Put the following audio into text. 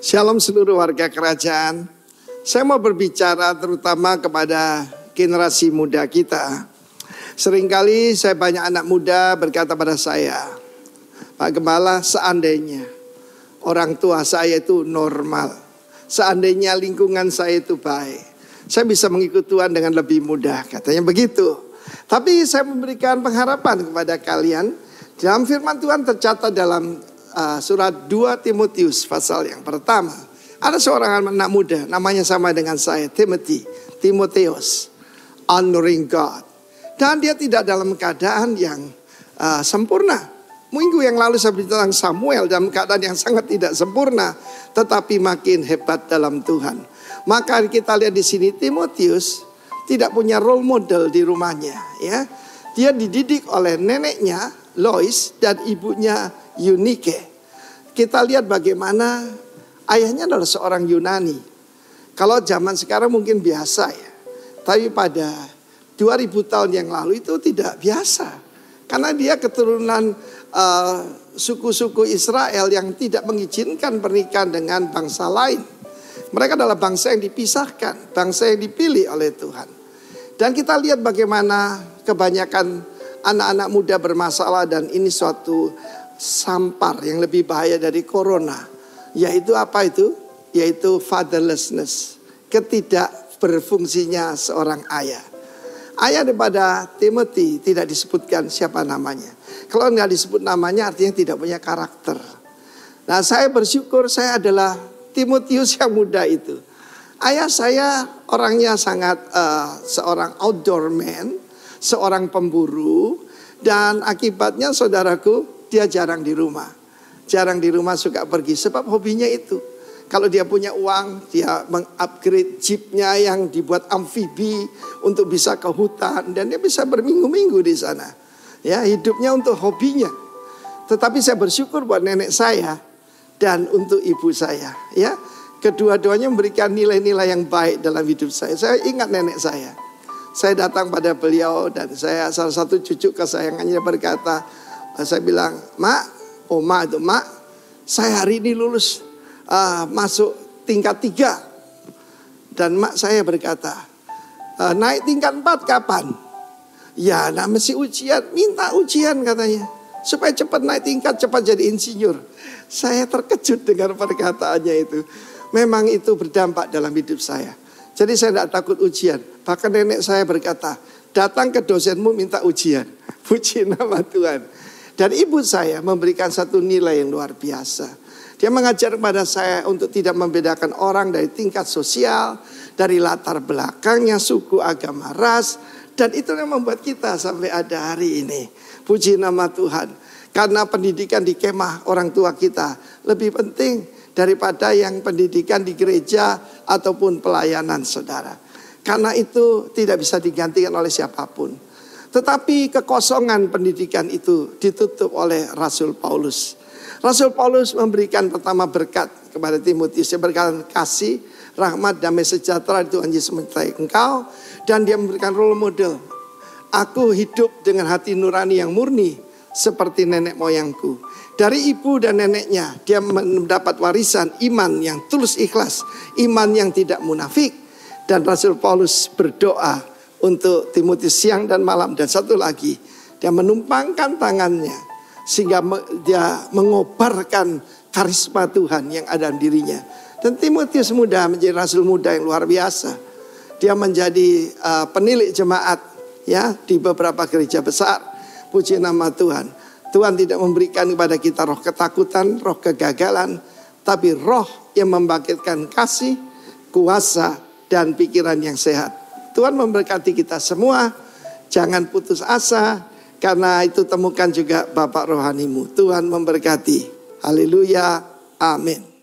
Shalom seluruh warga kerajaan. Saya mau berbicara terutama kepada generasi muda kita. Seringkali saya banyak anak muda berkata pada saya, Pak Gembala, seandainya orang tua saya itu normal, seandainya lingkungan saya itu baik, saya bisa mengikut Tuhan dengan lebih mudah, katanya begitu. Tapi saya memberikan pengharapan kepada kalian. Dalam firman Tuhan tercatat dalam surat 2 Timotius pasal yang pertama. Ada seorang anak muda namanya sama dengan saya, Timotheus, honoring God. Dan dia tidak dalam keadaan yang sempurna. Minggu yang lalu saya berbicara tentang Samuel dalam keadaan yang sangat tidak sempurna, tetapi makin hebat dalam Tuhan. Maka kita lihat di sini Timotius tidak punya role model di rumahnya, ya. Dia dididik oleh neneknya Lois dan ibunya Eunike. Kita lihat bagaimana ayahnya adalah seorang Yunani. Kalau zaman sekarang mungkin biasa ya, tapi pada 2000 tahun yang lalu itu tidak biasa. Karena dia keturunan suku-suku Israel yang tidak mengizinkan pernikahan dengan bangsa lain. Mereka adalah bangsa yang dipisahkan, bangsa yang dipilih oleh Tuhan. Dan kita lihat bagaimana kebanyakan anak-anak muda bermasalah, dan ini suatu sampar yang lebih bahaya dari corona. Yaitu apa itu? Yaitu fatherlessness, ketidak berfungsinya seorang ayah. Ayah daripada Timothy tidak disebutkan siapa namanya. Kalau nggak disebut namanya artinya tidak punya karakter. Nah, saya bersyukur saya adalah Timotius yang muda itu. Ayah saya orangnya sangat seorang outdoor man, seorang pemburu, dan akibatnya saudaraku dia jarang di rumah. Jarang di rumah, suka pergi sebab hobinya itu. Kalau dia punya uang, dia mengupgrade jeepnya yang dibuat amfibi untuk bisa ke hutan, dan dia bisa berminggu-minggu di sana. Ya, hidupnya untuk hobinya. Tetapi saya bersyukur buat nenek saya dan untuk ibu saya. Ya, kedua-duanya memberikan nilai-nilai yang baik dalam hidup saya. Saya ingat nenek saya. Saya datang pada beliau dan saya salah satu cucu kesayangannya berkata, saya bilang, Mak, Oma itu, Mak, saya hari ini lulus masuk tingkat 3. Dan mak saya berkata, naik tingkat 4 kapan? Ya, nah mesti ujian, minta ujian katanya. Supaya cepat naik tingkat, cepat jadi insinyur. Saya terkejut dengan perkataannya itu. Memang itu berdampak dalam hidup saya. Jadi saya tidak takut ujian. Bahkan nenek saya berkata, datang ke dosenmu minta ujian. Puji nama Tuhan. Dan ibu saya memberikan satu nilai yang luar biasa. Dia mengajar kepada saya untuk tidak membedakan orang dari tingkat sosial, dari latar belakangnya, suku, agama, ras. Dan itu yang membuat kita sampai ada hari ini. Puji nama Tuhan. Karena pendidikan di kemah orang tua kita lebih penting daripada yang pendidikan di gereja ataupun pelayanan saudara. Karena itu tidak bisa digantikan oleh siapapun. Tetapi kekosongan pendidikan itu ditutup oleh Rasul Paulus. Rasul Paulus memberikan pertama berkat kepada Timotius. Dia berkata kasih, rahmat, damai sejahtera Tuhan Yesus menyertai engkau. Dan dia memberikan role model. Aku hidup dengan hati nurani yang murni seperti nenek moyangku. Dari ibu dan neneknya dia mendapat warisan iman yang tulus ikhlas, iman yang tidak munafik. Dan Rasul Paulus berdoa untuk Timotius siang dan malam. Dan satu lagi, dia menumpangkan tangannya sehingga dia mengobarkan karisma Tuhan yang ada di dirinya. Dan Timotius muda menjadi rasul muda yang luar biasa. Dia menjadi penilik jemaat ya di beberapa gereja besar. Puji nama Tuhan. Tuhan tidak memberikan kepada kita roh ketakutan, roh kegagalan, tapi roh yang membangkitkan kasih, kuasa, dan pikiran yang sehat. Tuhan memberkati kita semua. Jangan putus asa. Karena itu temukan juga Bapak rohanimu. Tuhan memberkati. Haleluya. Amin.